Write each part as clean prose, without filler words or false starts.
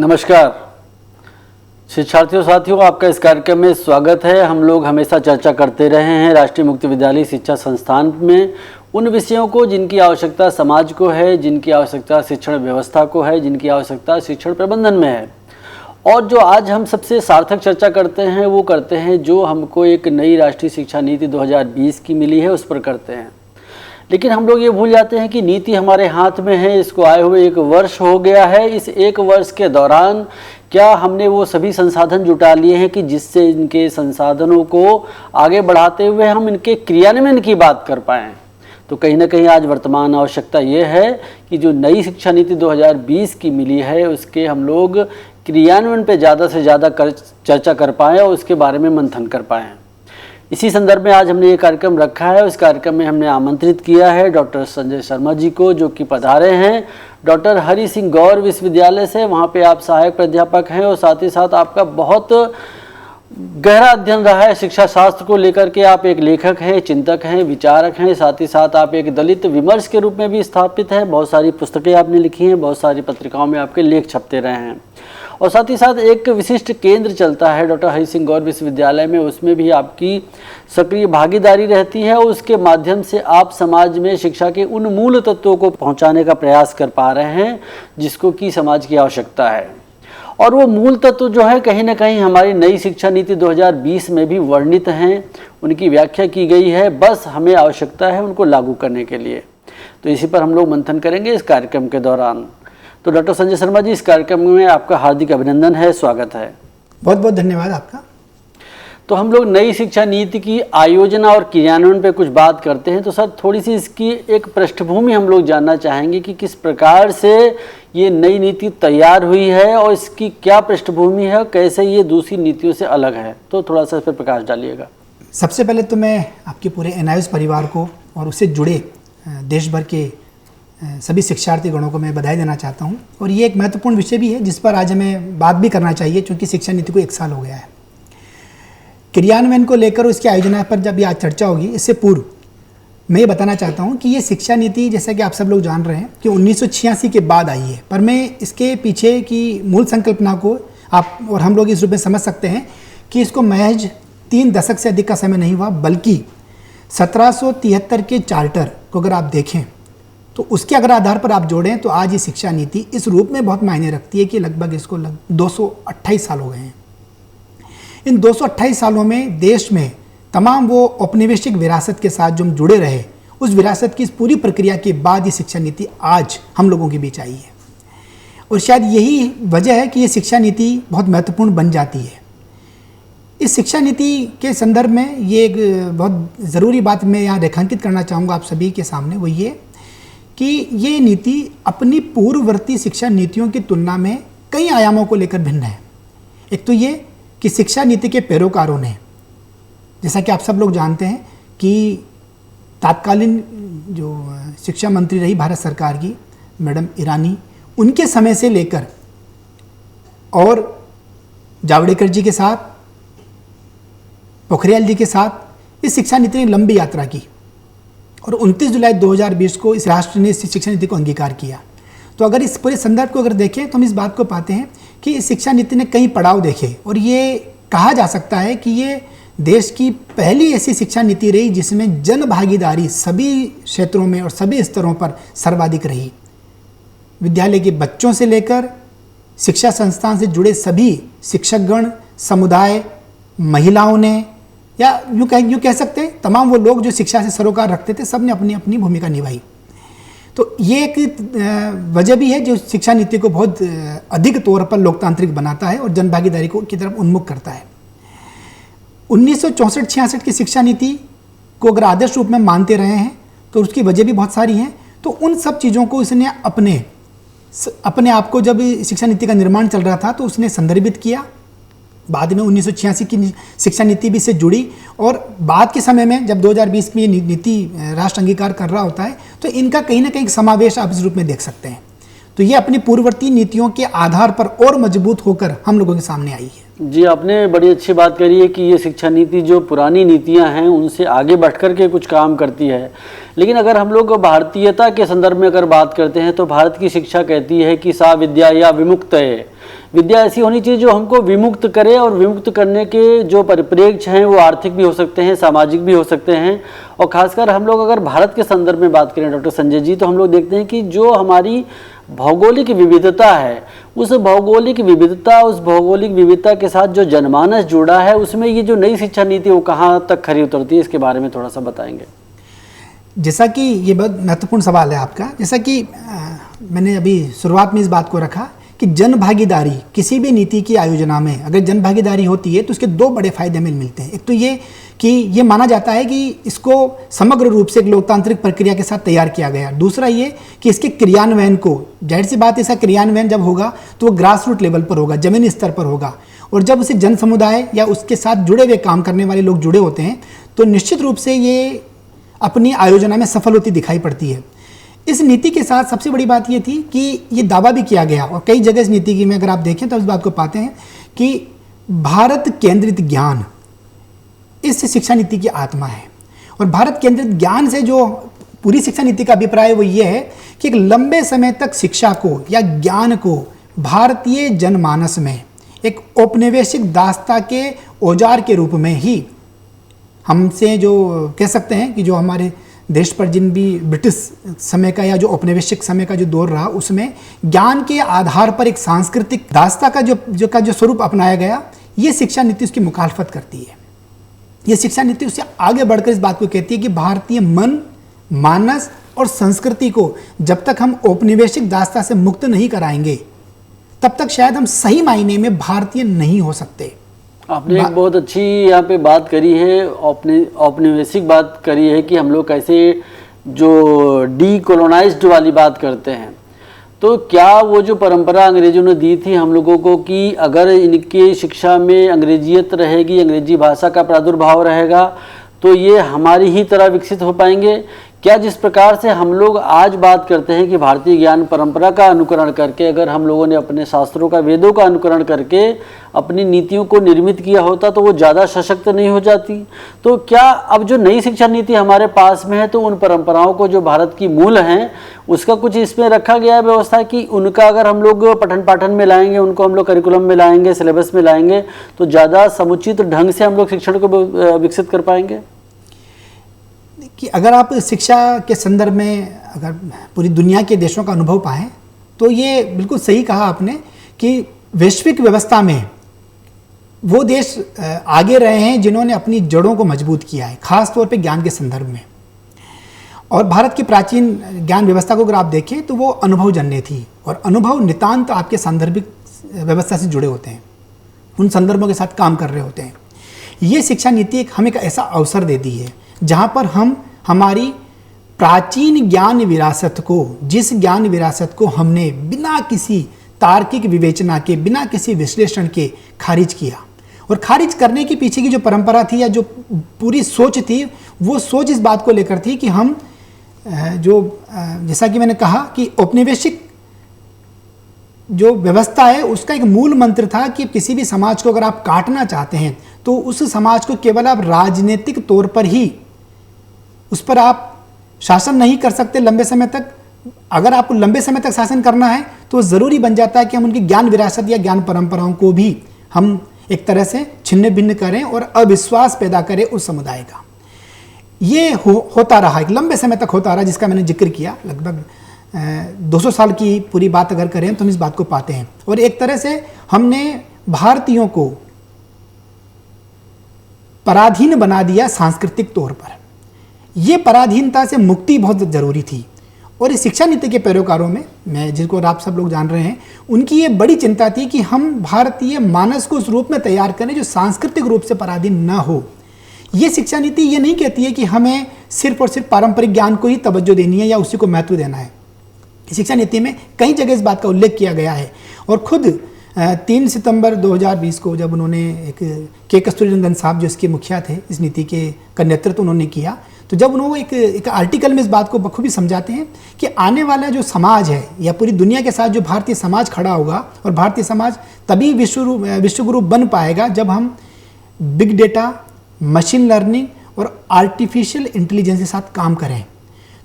नमस्कार शिक्षार्थियों साथियों, आपका इस कार्यक्रम में स्वागत है। हम लोग हमेशा चर्चा करते रहे हैं राष्ट्रीय मुक्त विद्यालय शिक्षा संस्थान में उन विषयों को जिनकी आवश्यकता समाज को है, जिनकी आवश्यकता शिक्षण व्यवस्था को है, जिनकी आवश्यकता शिक्षण प्रबंधन में है। और जो आज हम सबसे सार्थक चर्चा करते हैं वो करते हैं जो हमको एक नई राष्ट्रीय शिक्षा नीति 2020 की मिली है, उस पर करते हैं। लेकिन हम लोग ये भूल जाते हैं कि नीति हमारे हाथ में है, इसको आए हुए 1 वर्ष हो गया है। इस 1 वर्ष के दौरान क्या हमने वो सभी संसाधन जुटा लिए हैं कि जिससे इनके संसाधनों को आगे बढ़ाते हुए हम इनके क्रियान्वयन की बात कर पाएँ। तो कहीं ना कहीं आज वर्तमान आवश्यकता ये है कि जो नई शिक्षा नीति 2020 की मिली है उसके हम लोग क्रियान्वयन पे ज़्यादा से ज़्यादा चर्चा कर पाएँ और उसके बारे में मंथन कर पाएँ। इसी संदर्भ में आज हमने ये कार्यक्रम रखा है। उस कार्यक्रम में हमने आमंत्रित किया है डॉक्टर संजय शर्मा जी को, जो कि पधारे हैं डॉक्टर हरि सिंह गौर विश्वविद्यालय से। वहाँ पे आप सहायक प्राध्यापक हैं और साथ ही साथ आपका बहुत गहरा अध्ययन रहा है शिक्षा शास्त्र को लेकर के। आप एक लेखक हैं, चिंतक हैं, विचारक हैं, साथ ही साथ आप एक दलित विमर्श के रूप में भी स्थापित हैं। बहुत सारी पुस्तकें आपने लिखी हैं, बहुत सारी पत्रिकाओं में आपके लेख छपते रहे हैं। और साथ ही साथ एक विशिष्ट केंद्र चलता है डॉक्टर हरि सिंह गौर विश्वविद्यालय में, उसमें भी आपकी सक्रिय भागीदारी रहती है। उसके माध्यम से आप समाज में शिक्षा के उन मूल तत्वों को पहुंचाने का प्रयास कर पा रहे हैं जिसको कि समाज की आवश्यकता है। और वो मूल तत्व जो है कहीं ना कहीं हमारी नई शिक्षा नीति 2020 में भी वर्णित हैं, उनकी व्याख्या की गई है। बस हमें आवश्यकता है उनको लागू करने के लिए। तो इसी पर हम लोग मंथन करेंगे इस कार्यक्रम के दौरान। तो डॉक्टर संजय शर्मा जी, इस कार्यक्रम में आपका हार्दिक अभिनंदन है, स्वागत है। बहुत बहुत धन्यवाद आपका। तो हम लोग नई शिक्षा नीति की आयोजना और क्रियान्वयन पे कुछ बात करते हैं। तो सर थोड़ी सी इसकी एक पृष्ठभूमि हम लोग जानना चाहेंगे कि किस प्रकार से ये नई नीति तैयार हुई है और इसकी क्या पृष्ठभूमि है, कैसे ये दूसरी नीतियों से अलग है। तो थोड़ा सा इस पर प्रकाश डालिएगा। सबसे पहले तो मैं आपके पूरे एनआईओएस परिवार को और उससे जुड़े देश भर के सभी शिक्षार्थी गणों को मैं बधाई देना चाहता हूँ। और ये एक महत्वपूर्ण विषय भी है जिस पर आज हमें बात भी करना चाहिए, क्योंकि शिक्षा नीति को 1 साल हो गया है। क्रियान्वयन को लेकर उसकी आयोजना पर जब आज चर्चा होगी, इससे पूर्व मैं ये बताना चाहता हूँ कि ये शिक्षा नीति, जैसा कि आप सब लोग जान रहे हैं, कि 1986 के बाद आई है। पर मैं इसके पीछे की मूल संकल्पना को आप और हम लोग इस रूप में समझ सकते हैं कि इसको महज 3 दशक से अधिक का समय नहीं हुआ, बल्कि 1773 के चार्टर को अगर आप देखें तो उसके अगर आधार पर आप जोड़ें तो आज ये शिक्षा नीति इस रूप में बहुत मायने रखती है कि लगभग इसको 228 साल हो गए हैं। इन 228 सालों में देश में तमाम वो औपनिवेशिक विरासत के साथ जो हम जुड़े रहे, उस विरासत की इस पूरी प्रक्रिया के बाद ये शिक्षा नीति आज हम लोगों के बीच आई है। और शायद यही वजह है कि ये शिक्षा नीति बहुत महत्वपूर्ण बन जाती है। इस शिक्षा नीति के संदर्भ में ये एक बहुत ज़रूरी बात मैं यहाँ रेखांकित करना चाहूँगा आप सभी के सामने, वो ये कि ये नीति अपनी पूर्ववर्ती शिक्षा नीतियों की तुलना में कई आयामों को लेकर भिन्न है। एक तो ये कि शिक्षा नीति के पैरोकारों ने, जैसा कि आप सब लोग जानते हैं कि तत्कालीन जो शिक्षा मंत्री रही भारत सरकार की मैडम ईरानी, उनके समय से लेकर और जावड़ेकर जी के साथ, पोखरियाल जी के साथ इस शिक्षा नीति ने लंबी यात्रा की और 29 जुलाई 2020 को इस राष्ट्र ने इस शिक्षा नीति को अंगीकार किया। तो अगर इस पूरे संदर्भ को अगर देखें तो हम इस बात को पाते हैं कि इस शिक्षा नीति ने कई पड़ाव देखे और ये कहा जा सकता है कि ये देश की पहली ऐसी शिक्षा नीति रही जिसमें जन भागीदारी सभी क्षेत्रों में और सभी स्तरों पर सर्वाधिक रही। विद्यालय के बच्चों से लेकर शिक्षा संस्थान से जुड़े सभी शिक्षकगण, समुदाय, महिलाओं ने, या यूँ कह सकते हैं तमाम वो लोग जो शिक्षा से सरोकार रखते थे, सब ने अपनी अपनी भूमिका निभाई। तो ये एक वजह भी है जो शिक्षा नीति को बहुत अधिक तौर पर लोकतांत्रिक बनाता है और जनभागीदारी को की तरफ उन्मुख करता है। 1964-66 की शिक्षा नीति को अगर आदर्श रूप में मानते रहे हैं तो उसकी वजह भी बहुत सारी हैं। तो उन सब चीज़ों को इसने अपने आप को, जब शिक्षा नीति का निर्माण चल रहा था तो उसने संदर्भित किया। बाद में 1986 की शिक्षा नीति भी से जुड़ी और बाद के समय में जब 2020 में ये नीति राष्ट्र अंगीकार कर रहा होता है तो इनका कहीं ना कहीं समावेश आप इस रूप में देख सकते हैं। तो ये अपनी पूर्ववर्ती नीतियों के आधार पर और मजबूत होकर हम लोगों के सामने आई है। जी, आपने बड़ी अच्छी बात करी है कि ये शिक्षा नीति जो पुरानी नीतियां हैं उनसे आगे बढ़ कर के कुछ काम करती है। लेकिन अगर हम लोग भारतीयता के संदर्भ में अगर बात करते हैं तो भारत की शिक्षा कहती है कि सा विद्या या विमुक्त है। विद्या ऐसी होनी चाहिए जो हमको विमुक्त करे, और विमुक्त करने के जो परिप्रेक्ष्य हैं वो आर्थिक भी हो सकते हैं, सामाजिक भी हो सकते हैं। और खासकर हम लोग अगर भारत के संदर्भ में बात करें डॉक्टर संजय जी, तो हम लोग देखते हैं कि जो हमारी भौगोलिक विविधता है, उस भौगोलिक विविधता के साथ जो जनमानस जुड़ा है, उसमें ये जो नई शिक्षा नीति वो कहाँ तक खरी उतरती है, इसके बारे में थोड़ा सा बताएंगे। जैसा कि ये बहुत महत्वपूर्ण सवाल है आपका। जैसा कि मैंने अभी शुरुआत में इस बात को रखा कि जन भागीदारी, किसी भी नीति की आयोजना में अगर जन भागीदारी होती है तो उसके दो बड़े फायदे हमें मिलते हैं। एक तो ये कि ये माना जाता है कि इसको समग्र रूप से एक लोकतांत्रिक प्रक्रिया के साथ तैयार किया गया। दूसरा ये कि इसके क्रियान्वयन को, जाहिर सी बात, ऐसा क्रियान्वयन जब होगा तो वो ग्रास रूट लेवल पर होगा, जमीनी स्तर पर होगा, और जब उसे जन समुदाय या उसके साथ जुड़े हुए काम करने वाले लोग जुड़े होते हैं तो निश्चित रूप से ये अपनी आयोजना में सफल होती दिखाई पड़ती है। इस नीति के साथ सबसे बड़ी बात ये थी कि ये दावा भी किया गया, और कई जगह इस नीति की में अगर आप देखें तो इस बात को पाते हैं कि भारत केंद्रित ज्ञान इस शिक्षा नीति की आत्मा है। और भारत केंद्रित ज्ञान से जो पूरी शिक्षा नीति का अभिप्राय वो ये है कि एक लंबे समय तक शिक्षा को या ज्ञान को भारतीय जनमानस में एक औपनिवेशिक दास्ता के औजार के रूप में ही, हमसे जो कह सकते हैं कि जो हमारे देश पर जिन भी ब्रिटिश समय का या जो औपनिवेशिक समय का जो दौर रहा, उसमें ज्ञान के आधार पर एक सांस्कृतिक दास्ता का जो स्वरूप अपनाया गया, ये शिक्षा नीति उसकी मुखालफत करती है। ये शिक्षा नीति उससे आगे बढ़कर इस बात को कहती है कि भारतीय मन, मानस और संस्कृति को जब तक हम औपनिवेशिक दास्ता से मुक्त नहीं कराएंगे तब तक शायद हम सही मायने में भारतीय नहीं हो सकते। आपने एक बहुत अच्छी यहाँ पे बात करी है, औपनिवेशिक बात करी है कि हम लोग कैसे जो डीकोलोनाइज्ड वाली बात करते हैं। तो क्या वो जो परंपरा अंग्रेजों ने दी थी हम लोगों को कि अगर इनकी शिक्षा में अंग्रेजियत रहेगी, अंग्रेजी भाषा का प्रादुर्भाव रहेगा, तो ये हमारी ही तरह विकसित हो पाएंगे? क्या जिस प्रकार से हम लोग आज बात करते हैं कि भारतीय ज्ञान परंपरा का अनुकरण करके, अगर हम लोगों ने अपने शास्त्रों का, वेदों का अनुकरण करके अपनी नीतियों को निर्मित किया होता तो वो ज़्यादा सशक्त नहीं हो जाती? तो क्या अब जो नई शिक्षा नीति हमारे पास में है तो उन परंपराओं को जो भारत की मूल हैं उसका कुछ इसमें रखा गया है व्यवस्था कि उनका अगर हम लोग पठन पाठन में लाएंगे, उनको हम लोग करिकुलम में लाएंगे, सिलेबस में लाएंगे, तो ज़्यादा समुचित ढंग से हम लोग शिक्षण को विकसित कर पाएंगे? कि अगर आप शिक्षा के संदर्भ में अगर पूरी दुनिया के देशों का अनुभव पाएं तो ये बिल्कुल सही कहा आपने कि वैश्विक व्यवस्था में वो देश आगे रहे हैं जिन्होंने अपनी जड़ों को मजबूत किया है, खास तौर पे ज्ञान के संदर्भ में। और भारत की प्राचीन ज्ञान व्यवस्था को अगर आप देखें तो वो अनुभवजन्य थी, और अनुभव नितांत आपके सांदर्भिक व्यवस्था से जुड़े होते हैं, उन संदर्भों के साथ काम कर रहे होते हैं। ये शिक्षा नीति हमें एक ऐसा अवसर देती है जहाँ पर हम हमारी प्राचीन ज्ञान विरासत को, जिस ज्ञान विरासत को हमने बिना किसी तार्किक विवेचना के, बिना किसी विश्लेषण के खारिज किया, और खारिज करने के पीछे की जो परंपरा थी या जो पूरी सोच थी, वो सोच इस बात को लेकर थी कि हम जैसा कि मैंने कहा कि औपनिवेशिक जो व्यवस्था है उसका एक मूल मंत्र था कि किसी भी समाज को अगर आप काटना चाहते हैं तो उस समाज को केवल आप राजनीतिक तौर पर ही, उस पर आप शासन नहीं कर सकते लंबे समय तक। अगर आपको लंबे समय तक शासन करना है तो ज़रूरी बन जाता है कि हम उनकी ज्ञान विरासत या ज्ञान परंपराओं को भी हम एक तरह से छिन्न भिन्न करें और अविश्वास पैदा करें उस समुदाय का। ये होता रहा, एक लंबे समय तक होता रहा, जिसका मैंने जिक्र किया। लगभग 200 साल की पूरी बात अगर करें तो हम इस बात को पाते हैं। और एक तरह से हमने भारतीयों को पराधीन बना दिया सांस्कृतिक तौर पर। यह पराधीनता से मुक्ति बहुत जरूरी थी, और इस शिक्षा नीति के पैरोकारों में, मैं जिनको आप सब लोग जान रहे हैं, उनकी ये बड़ी चिंता थी कि हम भारतीय मानस को उस रूप में तैयार करें जो सांस्कृतिक रूप से पराधीन ना हो। ये शिक्षा नीति ये नहीं कहती है कि हमें सिर्फ और सिर्फ पारंपरिक ज्ञान को ही तवज्जो देनी है या उसी को महत्व देना है। शिक्षा नीति में कई जगह इस बात का उल्लेख किया गया है, और खुद 3 सितंबर 2020 को जब उन्होंने के कस्तूरीरंगन साहब जो इसके मुखिया थे, इस नीति का नेतृत्व उन्होंने किया, तो जब उन्होंने एक आर्टिकल में इस बात को बखूबी समझाते हैं कि आने वाला जो समाज है या पूरी दुनिया के साथ जो भारतीय समाज खड़ा होगा, और भारतीय समाज तभी विश्वगुरु बन पाएगा जब हम बिग डेटा, मशीन लर्निंग और आर्टिफिशियल इंटेलिजेंस के साथ काम करें।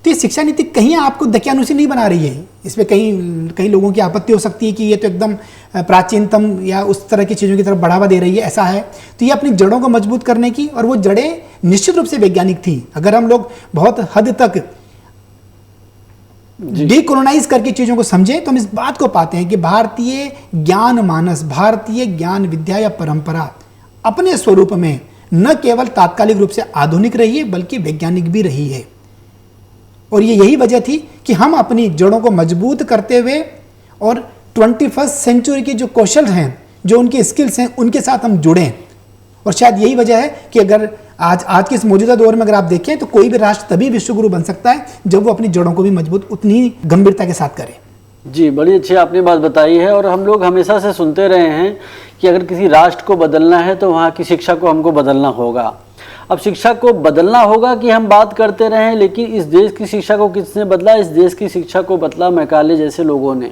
तो ये शिक्षा नीति कहीं आपको दकियानुसी नहीं बना रही है। इसमें कई लोगों की आपत्ति हो सकती है कि ये तो एकदम प्राचीनतम या उस तरह की चीज़ों की तरफ बढ़ावा दे रही है, ऐसा है। तो ये अपनी जड़ों को मजबूत करने की, और वो जड़ें निश्चित रूप से वैज्ञानिक थी। अगर हम लोग बहुत हद तक डीकोलोनाइज करके चीज़ों को समझें तो हम इस बात को पाते हैं कि भारतीय ज्ञान मानस, भारतीय ज्ञान विद्या या परंपरा अपने स्वरूप में न केवल तात्कालिक रूप से आधुनिक रही है बल्कि वैज्ञानिक भी रही है। और ये यही वजह थी कि हम अपनी जड़ों को मजबूत करते हुए और 21st सेंचुरी के जो कौशल हैं, जो उनके स्किल्स हैं, उनके साथ हम जुड़ें। और शायद यही वजह है कि अगर आज के इस मौजूदा दौर में अगर आप देखें तो कोई भी राष्ट्र तभी विश्वगुरु बन सकता है जब वो अपनी जड़ों को भी मजबूत उतनी ही गंभीरता के साथ करे। जी, बड़ी अच्छी आपने बात बताई है। और हम लोग हमेशा से सुनते रहे हैं कि अगर किसी राष्ट्र को बदलना है तो वहाँ की शिक्षा को हमको बदलना होगा। अब शिक्षा को बदलना होगा कि हम बात करते रहें, लेकिन इस देश की शिक्षा को किसने बदला? इस देश की शिक्षा को बदला मैकाले जैसे लोगों ने।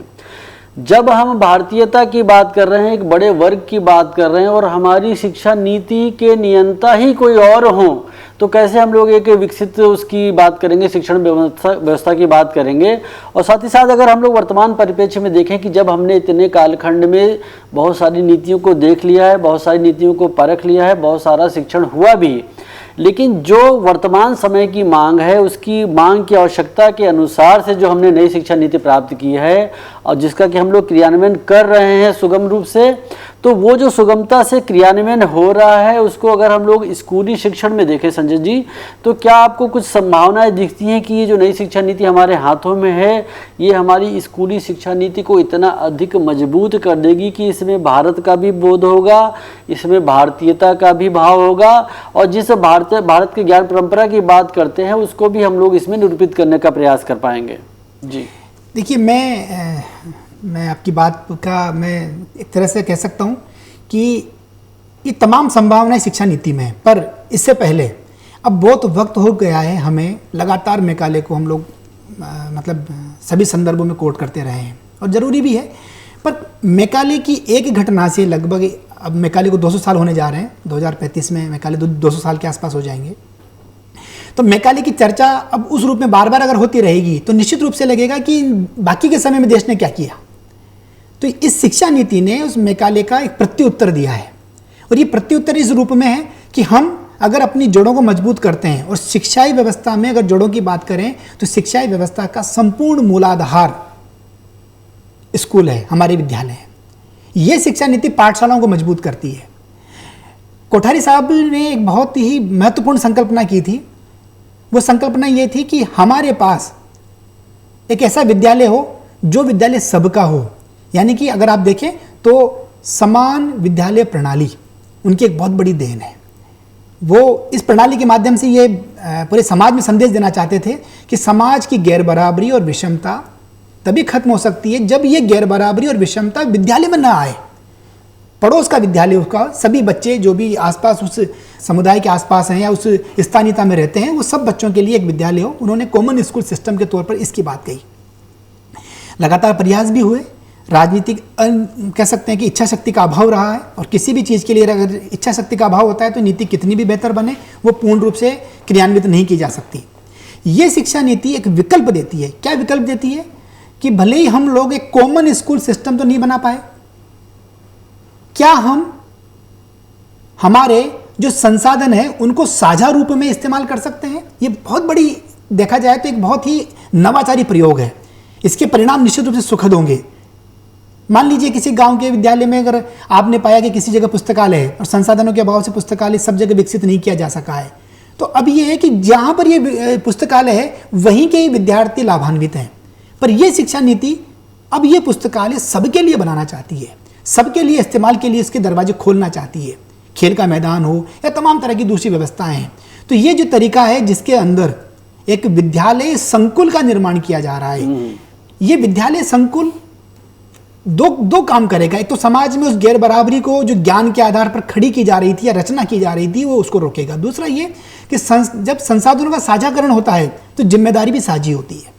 जब हम भारतीयता की बात कर रहे हैं, एक बड़े वर्ग की बात कर रहे हैं, और हमारी शिक्षा नीति के नियंता ही कोई और हों, तो कैसे हम लोग एक विकसित उसकी बात करेंगे, शिक्षण व्यवस्था की बात करेंगे। और साथ ही साथ अगर हम लोग वर्तमान परिप्रेक्ष्य में देखें कि जब हमने इतने कालखंड में बहुत सारी नीतियों को देख लिया है, बहुत सारी नीतियों को परख लिया है, बहुत सारा शिक्षण हुआ भी, लेकिन जो वर्तमान समय की मांग है, उसकी मांग की आवश्यकता के अनुसार से जो हमने नई शिक्षा नीति प्राप्त की है और जिसका कि हम लोग क्रियान्वयन कर रहे हैं सुगम रूप से, तो वो जो सुगमता से क्रियान्वयन हो रहा है उसको अगर हम लोग स्कूली शिक्षण में देखें संजय जी, तो क्या आपको कुछ संभावनाएं दिखती हैं कि ये जो नई शिक्षा नीति हमारे हाथों में है, ये हमारी स्कूली शिक्षा नीति को इतना अधिक मजबूत कर देगी कि इसमें भारत का भी बोध होगा, इसमें भारतीयता का भी भाव होगा, और जिस भारत की ज्ञान परंपरा की बात करते हैं उसको भी हम लोग इसमें निरूपित करने का प्रयास कर पाएंगे? जी देखिए, मैं आपकी बात का मैं एक तरह से कह सकता हूँ कि ये तमाम संभावनाएं शिक्षा नीति में है, पर इससे पहले अब बहुत वक्त हो गया है, हमें लगातार मैकाले को हम लोग मतलब सभी संदर्भों में कोट करते रहे हैं और ज़रूरी भी है। पर मैकाले की एक घटना से लगभग, अब मैकाले को 200 साल होने जा रहे हैं, 2035 में मैकाले 200 साल के आसपास हो जाएंगे। तो मैकाले की चर्चा अब उस रूप में बार बार अगर होती रहेगी तो निश्चित रूप से लगेगा कि बाकी के समय में देश ने क्या किया। तो इस शिक्षा नीति ने उस मैकाले का एक प्रत्युत्तर दिया है, और ये प्रत्युत्तर इस रूप में है कि हम अगर अपनी जड़ों को मजबूत करते हैं, और शिक्षाई व्यवस्था में अगर जड़ों की बात करें तो शिक्षाई व्यवस्था का संपूर्ण मूलाधार स्कूल है, हमारे विद्यालय है। ये शिक्षा नीति पाठशालाओं को मजबूत करती है। कोठारी साहब ने एक बहुत ही महत्वपूर्ण संकल्पना की थी। वो संकल्पना ये थी कि हमारे पास एक ऐसा विद्यालय हो जो विद्यालय सबका हो, यानी कि अगर आप देखें तो समान विद्यालय प्रणाली उनकी एक बहुत बड़ी देन है। वो इस प्रणाली के माध्यम से ये पूरे समाज में संदेश देना चाहते थे कि समाज की गैर बराबरी और विषमता तभी खत्म हो सकती है जब ये गैर बराबरी और विषमता विद्यालय में ना आए। पड़ोस का विद्यालय, उसका सभी बच्चे जो भी आसपास उस समुदाय के आसपास हैं या उस स्थानीयता में रहते हैं, वो सब बच्चों के लिए एक विद्यालय हो। उन्होंने कॉमन स्कूल सिस्टम के तौर पर इसकी बात कही। लगातार प्रयास भी हुए, राजनीतिक कह सकते हैं कि इच्छा शक्ति का अभाव रहा है, और किसी भी चीज़ के लिए अगर इच्छा शक्ति का अभाव होता है तो नीति कितनी भी बेहतर बने वो पूर्ण रूप से क्रियान्वित नहीं की जा सकती। ये शिक्षा नीति एक विकल्प देती है। क्या विकल्प देती है? कि भले ही हम लोग एक कॉमन स्कूल सिस्टम तो नहीं बना पाए, क्या हम हमारे जो संसाधन है उनको साझा रूप में इस्तेमाल कर सकते हैं? ये बहुत बड़ी, देखा जाए तो एक बहुत ही नवाचारी प्रयोग है। इसके परिणाम निश्चित रूप से सुखद होंगे। मान लीजिए किसी गांव के विद्यालय में अगर आपने पाया कि किसी जगह पुस्तकालय है और संसाधनों के अभाव से पुस्तकालय सब जगह विकसित नहीं किया जा सका है, तो अब यह है कि जहां पर ये पुस्तकालय है वहीं के विद्यार्थी लाभान्वित हैं। पर यह शिक्षा नीति अब ये पुस्तकालय सबके लिए बनाना चाहती है, सबके लिए इस्तेमाल के लिए इसके दरवाजे खोलना चाहती है। खेल का मैदान हो या तमाम तरह की दूसरी व्यवस्थाएं हैं। तो ये जो तरीका है जिसके अंदर एक विद्यालय संकुल का निर्माण किया जा रहा है, ये विद्यालय संकुल दो काम करेगा। एक तो समाज में उस गैर बराबरी को जो ज्ञान के आधार पर खड़ी की जा रही थी या रचना की जा रही थी वो उसको रोकेगा। दूसरा ये कि जब संसाधनों का साझाकरण होता है तो जिम्मेदारी भी साझी होती है।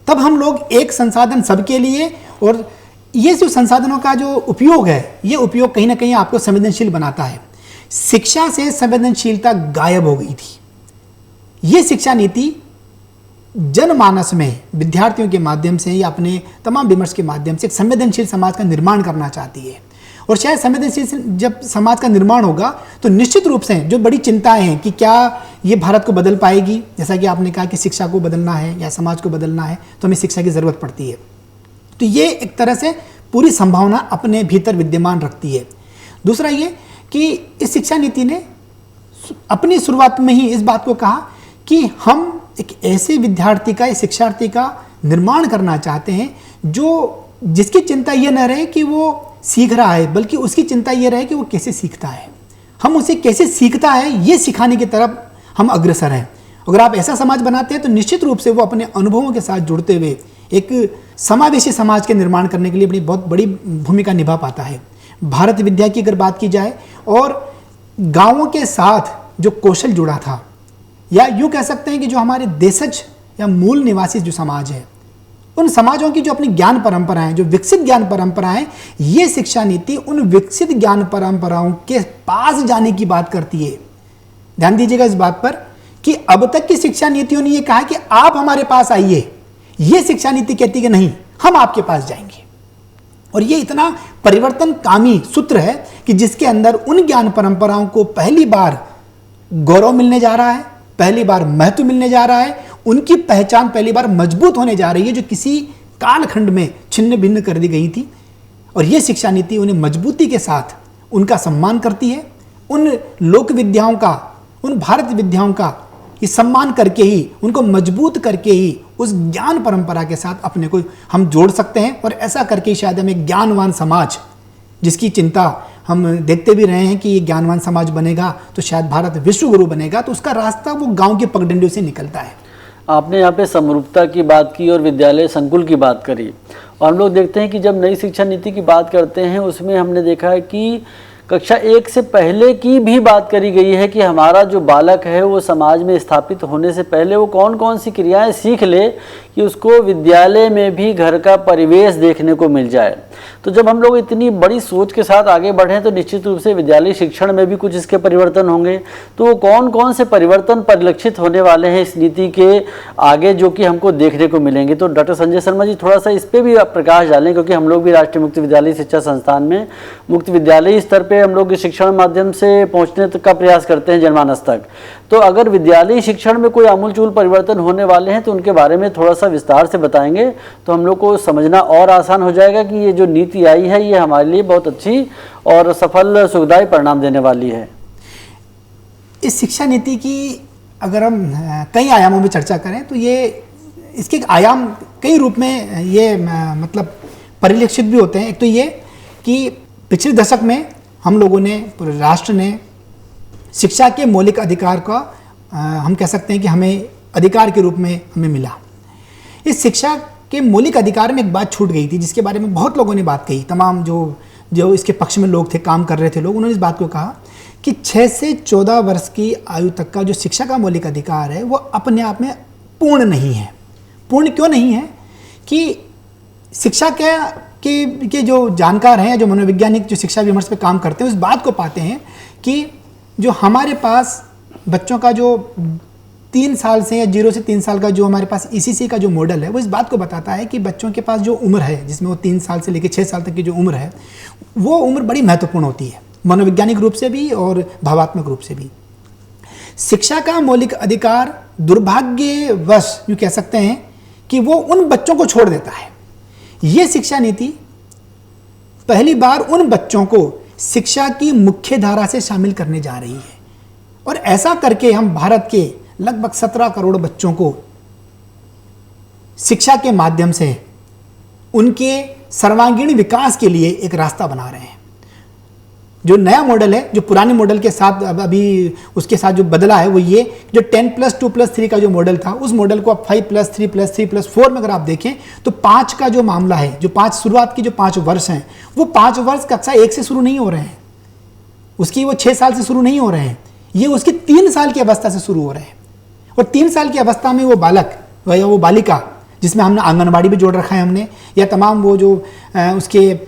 तब हम लोग एक संसाधन सबके लिए, और ये जो संसाधनों का जो उपयोग है ये उपयोग कहीं ना कहीं आपको संवेदनशील बनाता है। शिक्षा से संवेदनशीलता गायब हो गई थी। ये शिक्षा नीति जनमानस में विद्यार्थियों के माध्यम से या अपने तमाम विमर्श के माध्यम से एक संवेदनशील समाज का निर्माण करना चाहती है। और शायद संवेदनशील जब समाज का निर्माण होगा तो निश्चित रूप से जो बड़ी चिंताएं हैं कि क्या ये भारत को बदल पाएगी, जैसा कि आपने कहा कि शिक्षा को बदलना है या समाज को बदलना है तो हमें शिक्षा की ज़रूरत पड़ती है। तो ये एक तरह से पूरी संभावना अपने भीतर विद्यमान रखती है। दूसरा ये कि इस शिक्षा नीति ने अपनी शुरुआत में ही इस बात को कहा कि हम एक ऐसे विद्यार्थी का, एक शिक्षार्थी का निर्माण करना चाहते हैं जिसकी चिंता ये न रहे कि वो सीख रहा है, बल्कि उसकी चिंता ये रहे कि वो कैसे सीखता है, हम उसे कैसे सीखता है ये सिखाने की तरफ हम अग्रसर हैं। अगर आप ऐसा समाज बनाते हैं तो निश्चित रूप से वो अपने अनुभवों के साथ जुड़ते हुए एक समावेशी समाज के निर्माण करने के लिए बहुत बड़ी भूमिका निभा पाता है। भारत विद्या की अगर बात की जाए और गाँवों के साथ जो कौशल जुड़ा था, या यूँ कह सकते हैं कि जो हमारे देशज या मूल निवासी जो समाज है, उन समाजों की जो अपनी ज्ञान परंपराएं, जो विकसित ज्ञान परंपराएं, ये शिक्षा नीति उन विकसित ज्ञान परंपराओं के पास जाने की बात करती है। ध्यान दीजिएगा इस बात पर कि अब तक की शिक्षा नीतियों ने ये कहा कि आप हमारे पास आइए, ये शिक्षा नीति कहती कि नहीं, हम आपके पास जाएंगे। और ये इतना परिवर्तनकामी सूत्र है कि जिसके अंदर उन ज्ञान परंपराओं को पहली बार गौरव मिलने जा रहा है, पहली बार महत्व मिलने जा रहा है, उनकी पहचान पहली बार मजबूत होने जा रही है, जो किसी कालखंड में छिन्न भिन्न कर दी गई थी। और ये शिक्षा नीति उन्हें मजबूती के साथ उनका सम्मान करती है, उन लोक विद्याओं का, उन भारत विद्याओं का ये सम्मान करके ही, उनको मजबूत करके ही उस ज्ञान परंपरा के साथ अपने को हम जोड़ सकते हैं। और ऐसा करके ही शायद हमें ज्ञानवान समाज, जिसकी चिंता हम देखते भी रहे हैं कि ये ज्ञानवान समाज बनेगा तो शायद भारत विश्व गुरु बनेगा, तो उसका रास्ता वो गांव के पगडंडियों से निकलता है। आपने यहाँ पे समरूपता की बात की और विद्यालय संकुल की बात करी, और हम लोग देखते हैं कि जब नई शिक्षा नीति की बात करते हैं उसमें हमने देखा है कि कक्षा 1 से पहले की भी बात करी गई है कि हमारा जो बालक है वो समाज में स्थापित होने से पहले वो कौन कौन सी क्रियाएं सीख ले कि उसको विद्यालय में भी घर का परिवेश देखने को मिल जाए। तो जब हम लोग इतनी बड़ी सोच के साथ आगे बढ़े तो निश्चित रूप से विद्यालय शिक्षण में भी कुछ इसके परिवर्तन होंगे। तो वो कौन कौन से परिवर्तन परिलक्षित होने वाले हैं इस नीति के आगे जो कि हमको देखने को मिलेंगे? तो डॉक्टर संजय शर्मा जी थोड़ा सा इस पर भी आप प्रकाश डालें, क्योंकि हम लोग भी राष्ट्रीय मुक्त विद्यालय शिक्षा संस्थान में मुक्त विद्यालय स्तर पर हम लोग शिक्षण माध्यम से पहुँचने का प्रयास करते हैं जनमानस तक। तो अगर विद्यालय शिक्षण में कोई आमूलचूल परिवर्तन होने वाले हैं तो उनके बारे में थोड़ा सा विस्तार से बताएंगे तो हम लोग को समझना और आसान हो जाएगा कि ये जो नीति आई है ये हमारे लिए बहुत अच्छी और सफल सुखदायी परिणाम देने वाली है। इस शिक्षा नीति की अगर हम कई आयामों में चर्चा करें तो ये इसके आयाम कई रूप में ये मतलब परिलक्षित भी होते हैं। एक तो ये कि पिछले दशक में हम लोगों ने, पूरे राष्ट्र ने शिक्षा के मौलिक अधिकार का हम कह सकते हैं कि हमें अधिकार के रूप में हमें मिला। इस शिक्षा के मौलिक अधिकार में एक बात छूट गई थी जिसके बारे में बहुत लोगों ने बात कही। तमाम जो इसके पक्ष में लोग थे, काम कर रहे थे लोग, उन्होंने इस बात को कहा कि 6 से 14 वर्ष की आयु तक का जो शिक्षा का मौलिक अधिकार है वो अपने आप में पूर्ण नहीं है। पूर्ण क्यों नहीं है? कि शिक्षा के जो जानकार हैं, जो मनोवैज्ञानिक जो शिक्षा विमर्श पे काम करते हैं, उस बात को पाते हैं कि जो हमारे पास बच्चों का जो 3 साल से या 0 से 3 साल का जो हमारे पास ECC का जो मॉडल है वो इस बात को बताता है कि बच्चों के पास जो उम्र है, जिसमें वो 3 साल से लेकर 6 साल तक की जो उम्र है, वो उम्र बड़ी महत्वपूर्ण होती है, मनोवैज्ञानिक रूप से भी और भावात्मक रूप से भी। शिक्षा का मौलिक अधिकार दुर्भाग्यवश यूँ कह सकते हैं कि वो उन बच्चों को छोड़ देता है। ये शिक्षा नीति पहली बार उन बच्चों को शिक्षा की मुख्य धारा से शामिल करने जा रही है, और ऐसा करके हम भारत के लगभग 17 करोड़ बच्चों को शिक्षा के माध्यम से उनके सर्वांगीण विकास के लिए एक रास्ता बना रहे हैं। जो नया मॉडल है, जो पुराने मॉडल के साथ अभी उसके साथ जो बदला है वो ये, जो 10+2+3 का जो मॉडल था उस मॉडल को अब 5+3+3+4 में अगर आप देखें तो 5 का जो मामला है, जो 5 शुरुआत की जो 5 वर्ष हैं, वो 5 वर्ष कक्षा 1 से शुरू नहीं हो रहे हैं, उसकी वो 6 साल से शुरू नहीं हो रहे हैं, ये उसकी 3 साल की अवस्था से शुरू हो रहे हैं। और 3 साल की अवस्था में वो बालक या वो बालिका, जिसमें हमने आंगनबाड़ी भी जोड़ रखा है हमने, या तमाम वो जो उसके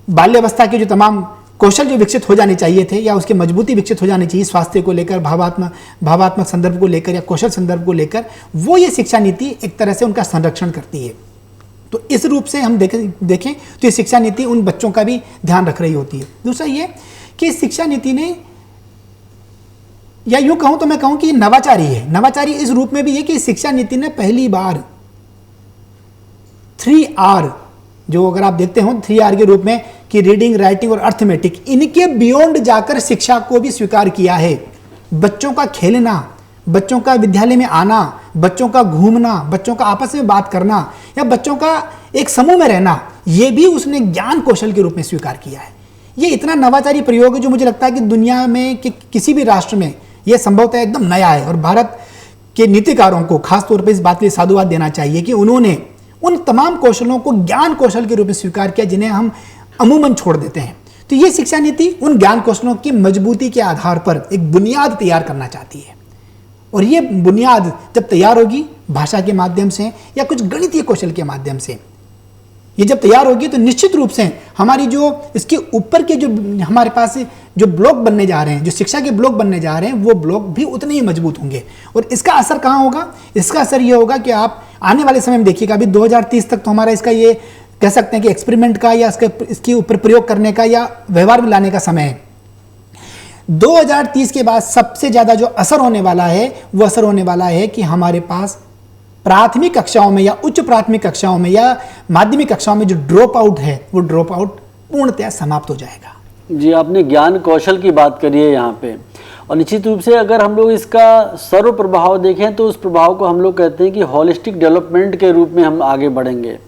बाल्यावस्था के जो तमाम कौशल जो विकसित हो जाने चाहिए थे या उसके मजबूती विकसित हो जानी चाहिए स्वास्थ्य को लेकर, भावात्मक संदर्भ को लेकर या कौशल संदर्भ को लेकर, वो ये शिक्षा नीति एक तरह से उनका संरक्षण करती है। तो इस रूप से हम देखें तो ये शिक्षा नीति उन बच्चों का भी ध्यान रख रही होती है। दूसरा ये कि इस शिक्षा नीति ने, या यूँ कहूँ तो मैं कहूँ कि नवाचारी है। नवाचारी इस रूप में भी है कि शिक्षा नीति ने पहली बार 3R, जो अगर आप देखते हो 3R के रूप में कि रीडिंग, राइटिंग और अर्थमेटिक, इनके बियॉन्ड जाकर शिक्षा को भी स्वीकार किया है। बच्चों का खेलना, बच्चों का विद्यालय में आना, बच्चों का घूमना, बच्चों का आपस में बात करना या बच्चों का एक समूह में रहना, ये भी उसने ज्ञान कौशल के रूप में स्वीकार किया है। ये इतना नवाचारी प्रयोग है जो मुझे लगता है कि दुनिया में किसी भी राष्ट्र में यह संभवतः एकदम नया है। और भारत के नीतिकारों को खासतौर पर इस बात के लिए साधुवाद देना चाहिए कि उन्होंने उन तमाम कौशलों को ज्ञान कौशल के रूप में स्वीकार किया जिन्हें हम अमूमन छोड़ देते हैं। तो ये शिक्षा नीति उन ज्ञान कौशलों की मजबूती के आधार पर एक बुनियाद तैयार करना चाहती है। और ये बुनियाद जब तैयार होगी भाषा के माध्यम से या कुछ गणितीय कौशल के माध्यम से, ये जब तैयार होगी तो निश्चित रूप से हमारी जो इसके ऊपर के जो हमारे पास जो ब्लॉक बनने जा रहे हैं, जो शिक्षा के ब्लॉक बनने जा रहे हैं, वो ब्लॉक भी उतने ही मजबूत होंगे। और इसका असर कहाँ होगा? इसका असर ये होगा कि आप आने वाले समय में देखिएगा, अभी 2030 तक तो हमारा इसका ये कह सकते हैं कि एक्सपेरिमेंट का या इसके ऊपर प्रयोग करने का या व्यवहार में लाने का समय है। 2030 के बाद सबसे ज्यादा जो असर होने वाला है वो असर होने वाला है कि हमारे पास प्राथमिक कक्षाओं में या उच्च प्राथमिक कक्षाओं में या माध्यमिक कक्षाओं में जो ड्रॉप आउट है वो ड्रॉप आउट पूर्णतः समाप्त हो जाएगा। जी, आपने ज्ञान कौशल की बात करी है यहाँ पे, और निश्चित रूप से अगर हम लोग इसका सर्व प्रभाव देखें तो उस प्रभाव को हम लोग कहते हैं कि हॉलिस्टिक डेवलपमेंट के रूप में हम आगे बढ़ेंगे।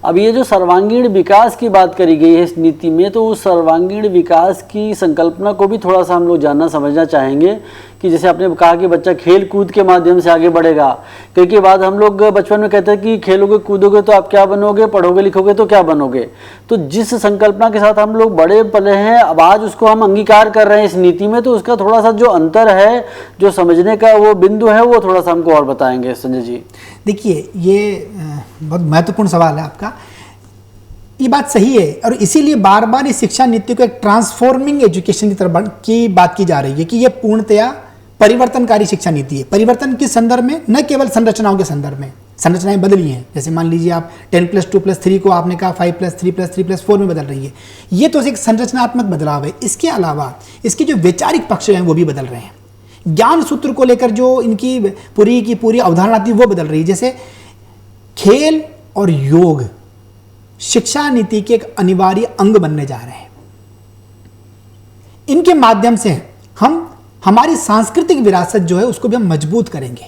अब ये जो सर्वांगीण विकास की बात करी गई है इस नीति में, तो उस सर्वांगीण विकास की संकल्पना को भी थोड़ा सा हम लोग जानना समझना चाहेंगे कि जैसे आपने कहा कि बच्चा खेल कूद के माध्यम से आगे बढ़ेगा। कई बात हम लोग बचपन में कहते हैं कि खेलोगे कूदोगे तो आप क्या बनोगे, पढ़ोगे लिखोगे तो क्या बनोगे। तो जिस संकल्पना के साथ हम लोग बड़े पले हैं, अब आज उसको हम अंगीकार कर रहे हैं इस नीति में, तो उसका थोड़ा सा जो अंतर है, जो समझने का वो बिंदु है, वो थोड़ा सा हमको और बताएंगे संजय जी। देखिए, ये बहुत महत्वपूर्ण सवाल है आपका। ये बात सही है और इसीलिए बार बार इस शिक्षा नीति को एक ट्रांसफॉर्मिंग एजुकेशन की तरफ की बात की जा रही है कि ये पूर्णतया परिवर्तनकारी शिक्षा नीति है। परिवर्तन के संदर्भ में, न केवल संरचनाओं के संदर्भ में, संरचनाएं बदली हैं। जैसे मान लीजिए आप 10+2+3 को आपने कहा 5+3+3+4 में बदल रही है। ये तो एक संरचनात्मक बदलाव है। इसके अलावा इसके जो वैचारिक पक्ष हैं वो भी बदल रहे हैं। ज्ञान सूत्र को लेकर जो इनकी पूरी की पूरी अवधारणा थी वो बदल रही है। जैसे खेल और योग शिक्षा नीति के एक अनिवार्य अंग बनने जा रहे हैं। इनके माध्यम से हम हमारी सांस्कृतिक विरासत जो है उसको भी हम मजबूत करेंगे।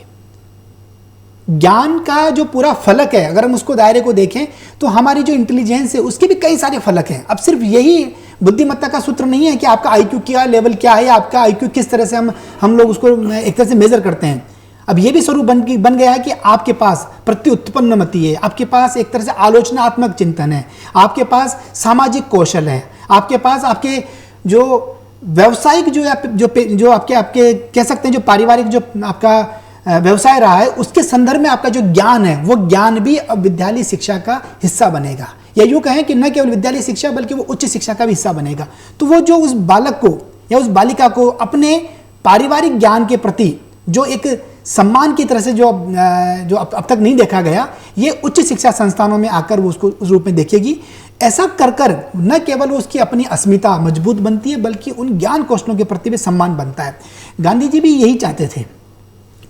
ज्ञान का जो पूरा फलक है, अगर हम उसको दायरे को देखें तो हमारी जो इंटेलिजेंस है उसके भी कई सारे फलक हैं। अब सिर्फ यही बुद्धिमत्ता का सूत्र नहीं है कि आपका आईक्यू क्या लेवल क्या है, आपका आईक्यू किस तरह से हम लोग उसको एक तरह से मेजर करते हैं। अब ये भी स्वरूप बन गया है कि आपके पास प्रत्युत्पन्न मति है, आपके पास एक तरह से आलोचनात्मक चिंतन है, आपके पास सामाजिक कौशल है, आपके पास आपके जो व्यवसायिक जो आपके कह सकते हैं जो पारिवारिक जो आपका व्यवसाय रहा है उसके संदर्भ में आपका जो ज्ञान है वो ज्ञान भी अब विद्यालय शिक्षा का हिस्सा बनेगा। या यूँ कहें कि न केवल विद्यालय शिक्षा बल्कि वो उच्च शिक्षा का भी हिस्सा बनेगा। तो वो जो उस बालक को या उस बालिका को अपने पारिवारिक ज्ञान के प्रति जो एक सम्मान की तरह से जो अब तक नहीं देखा गया, ये उच्च शिक्षा संस्थानों में आकर वो उसको उस रूप में देखेगी। ऐसा कर न केवल उसकी अपनी अस्मिता मजबूत बनती है बल्कि उन ज्ञान कौशलों के प्रति भी सम्मान बनता है। गांधी जी भी यही चाहते थे।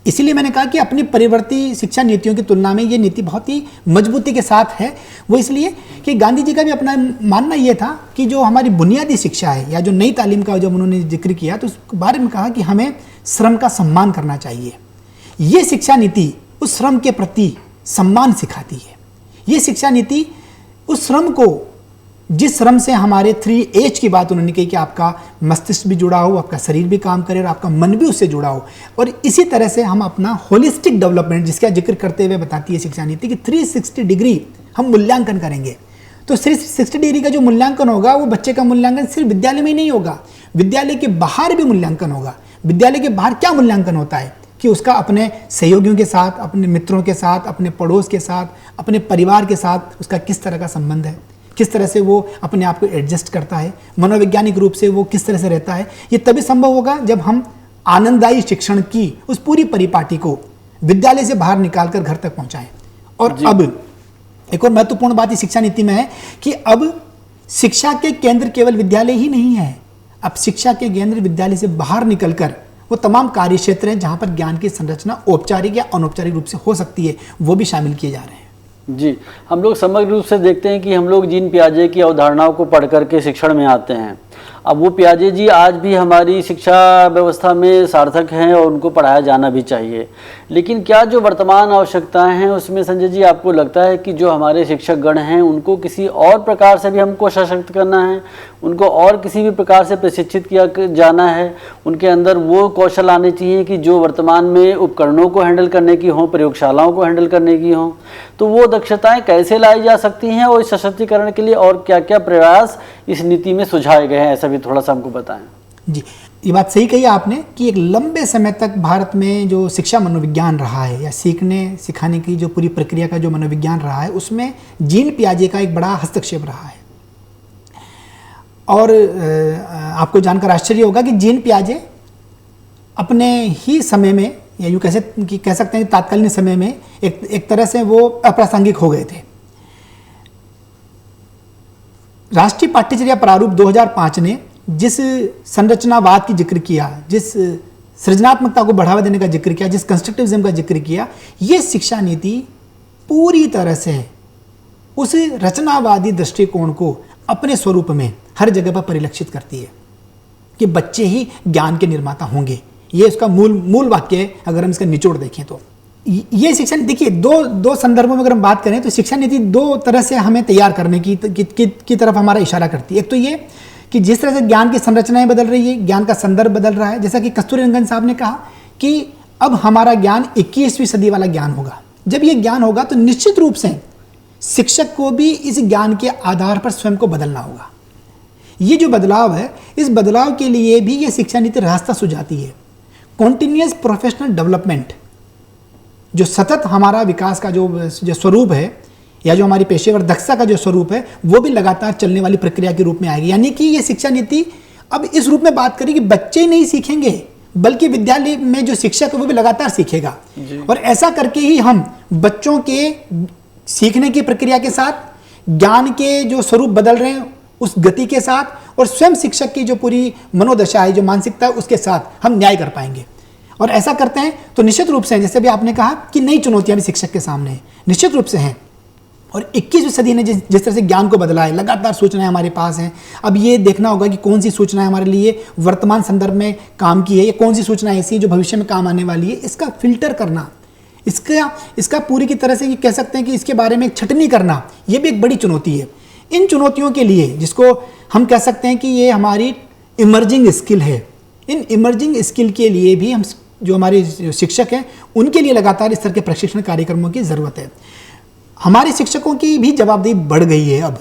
इसीलिए मैंने कहा कि अपनी परिवर्ती शिक्षा नीतियों की तुलना में ये नीति बहुत ही मजबूती के साथ है। वो इसलिए कि गांधी जी का भी अपना मानना ये था कि जो हमारी बुनियादी शिक्षा है या जो नई तालीम का जब उन्होंने जिक्र किया तो उस बारे में कहा कि हमें श्रम का सम्मान करना चाहिए। ये शिक्षा नीति उस श्रम के प्रति सम्मान सिखाती है। ये शिक्षा नीति उस श्रम को, जिस श्रम से हमारे 3H की बात उन्होंने कही कि आपका मस्तिष्क भी जुड़ा हो, आपका शरीर भी काम करे और आपका मन भी उससे जुड़ा हो। और इसी तरह से हम अपना होलिस्टिक डेवलपमेंट जिसका जिक्र करते हुए बताती है शिक्षा नीति कि 360 डिग्री हम मूल्यांकन करेंगे। तो 360 डिग्री का जो मूल्यांकन होगा वो बच्चे का मूल्यांकन सिर्फ विद्यालय में ही नहीं होगा, विद्यालय के बाहर भी मूल्यांकन होगा। विद्यालय के बाहर क्या मूल्यांकन होता है कि उसका अपने सहयोगियों के साथ, अपने मित्रों के साथ, अपने पड़ोस के साथ, अपने परिवार के साथ उसका किस तरह का संबंध है, किस तरह से वो अपने आप को एडजस्ट करता है, मनोवैज्ञानिक रूप से वो किस तरह से रहता है, ये तभी संभव होगा जब हम आनंददायी शिक्षण की उस पूरी परिपाटी को विद्यालय से बाहर निकालकर घर तक पहुंचाएं। और अब एक और महत्वपूर्ण बात इस शिक्षा नीति में है कि अब शिक्षा के केंद्र केवल विद्यालय ही नहीं है, अब शिक्षा के केंद्र विद्यालय से बाहर निकलकर वो तमाम कार्य क्षेत्र हैं जहां पर ज्ञान की संरचना औपचारिक या अनौपचारिक रूप से हो सकती है, वो भी शामिल किए जा रहे हैं। जी, हम लोग समग्र रूप से देखते हैं कि हम लोग जीन पियाजे की अवधारणाओं को पढ़ करके शिक्षण में आते हैं। अब वो पियाजे जी आज भी हमारी शिक्षा व्यवस्था में सार्थक हैं और उनको पढ़ाया जाना भी चाहिए, लेकिन क्या जो वर्तमान आवश्यकताएं हैं उसमें संजय जी आपको लगता है कि जो हमारे शिक्षक गण हैं उनको किसी और प्रकार से भी हमको सशक्त करना है, उनको और किसी भी प्रकार से प्रशिक्षित किया जाना है, उनके अंदर वो कौशल आने चाहिए कि जो वर्तमान में उपकरणों को हैंडल करने की हों, प्रयोगशालाओं को हैंडल करने की हों, तो वो दक्षताएं कैसे लाई जा सकती हैं और इस सशक्तिकरण के लिए और क्या क्या प्रयास इस नीति में सुझाए गए हैं, ऐसा भी थोड़ा सा हमको बताएं। जी, ये बात सही कही आपने कि एक लंबे समय तक भारत में जो शिक्षा मनोविज्ञान रहा है या सीखने सिखाने की जो पूरी प्रक्रिया का जो मनोविज्ञान रहा है उसमें जीन पियाजे का एक बड़ा हस्तक्षेप रहा है। और आपको जानकर आश्चर्य होगा कि जीन पियाजे अपने ही समय में या यूँ कह सकते हैं तात्कालीन समय में एक तरह से वो अप्रासंगिक हो गए थे। राष्ट्रीय पाठ्यचर्या प्रारूप 2005 ने जिस संरचनावाद की जिक्र किया, जिस सृजनात्मकता को बढ़ावा देने का जिक्र किया, जिस कंस्ट्रक्टिविज्म का जिक्र किया, ये शिक्षा नीति पूरी तरह से उस रचनावादी दृष्टिकोण को अपने स्वरूप में हर जगह पर परिलक्षित करती है कि बच्चे ही ज्ञान के निर्माता होंगे। ये उसका मूल वाक्य है अगर हम इसका निचोड़ देखें तो। ये शिक्षा देखिए दो संदर्भों में अगर हम बात करें तो शिक्षा नीति दो तरह से हमें तैयार करने की तरफ हमारा इशारा करती है। एक तो ये कि जिस तरह से ज्ञान की संरचनाएं बदल रही है, ज्ञान का संदर्भ बदल रहा है, जैसा कि कस्तूरीरंगन साहब ने कहा कि अब हमारा ज्ञान 21वीं सदी वाला ज्ञान होगा। जब ये ज्ञान होगा तो निश्चित रूप से शिक्षक को भी इस ज्ञान के आधार पर स्वयं को बदलना होगा। ये जो बदलाव है, इस बदलाव के लिए भी ये शिक्षा नीति रास्ता सुझाती है। कॉन्टिन्यूअस प्रोफेशनल डेवलपमेंट, जो सतत हमारा विकास का जो स्वरूप है या जो हमारी पेशेवर दक्षता का जो स्वरूप है, वो भी लगातार चलने वाली प्रक्रिया के रूप में आएगी। यानी कि ये शिक्षा नीति अब इस रूप में बात करेगी, बच्चे नहीं सीखेंगे बल्कि विद्यालय में जो शिक्षक है वो भी लगातार सीखेगा। और ऐसा करके ही हम बच्चों के सीखने की प्रक्रिया के साथ, ज्ञान के जो स्वरूप बदल रहे हैं उस गति के साथ, और स्वयं शिक्षक की जो पूरी मनोदशा है, जो मानसिकता है, उसके साथ हम न्याय कर पाएंगे। और ऐसा करते हैं तो निश्चित रूप से, जैसे भी आपने कहा कि नई चुनौतियां भी शिक्षक के सामने हैं, निश्चित रूप से हैं। और 21वीं सदी ने जिस तरह से ज्ञान को बदला है, लगातार सूचनाएं हमारे पास हैं। अब ये देखना होगा कि कौन सी सूचनाएं हमारे लिए वर्तमान संदर्भ में काम की है या कौन सी सूचना ऐसी है जो भविष्य में काम आने वाली है। इसका फिल्टर करना, इसका पूरी की तरह से ये कह सकते हैं कि इसके बारे में छटनी करना, ये भी एक बड़ी चुनौती है। इन चुनौतियों के लिए, जिसको हम कह सकते हैं कि ये हमारी इमर्जिंग स्किल है, इन इमर्जिंग स्किल के लिए भी हम जो हमारे शिक्षक हैं उनके लिए लगातार इस तरह के प्रशिक्षण कार्यक्रमों की ज़रूरत है। हमारे शिक्षकों की भी जवाबदेही बढ़ गई है अब,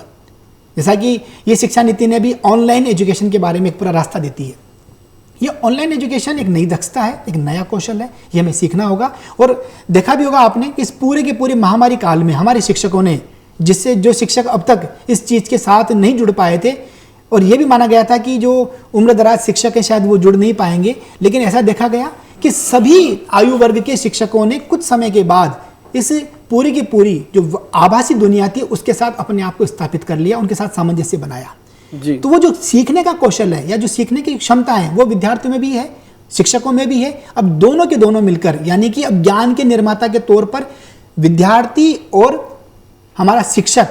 जैसा कि ये शिक्षा नीति ने भी ऑनलाइन एजुकेशन के बारे में एक पूरा रास्ता देती है। ये ऑनलाइन एजुकेशन एक नई दक्षता है, एक नया कौशल है, ये हमें सीखना होगा। और देखा भी होगा आपने कि इस पूरे के पूरे महामारी काल में हमारे शिक्षकों ने, जिससे जो शिक्षक अब तक इस चीज़ के साथ नहीं जुड़ पाए थे, और ये भी माना गया था कि जो उम्र दराज शिक्षक है शायद वो जुड़ नहीं पाएंगे, लेकिन ऐसा देखा गया कि सभी आयु वर्ग के शिक्षकों ने कुछ समय के बाद इस पूरी की पूरी जो आभासी दुनिया थी उसके साथ अपने आप को स्थापित कर लिया, उनके साथ सामंजस्य बनाया जी। तो वो जो सीखने का कौशल है या जो सीखने की क्षमता है वो विद्यार्थियों में भी है, शिक्षकों में भी है। अब दोनों के दोनों मिलकर, यानी कि अब ज्ञान के निर्माता के तौर पर विद्यार्थी और हमारा शिक्षक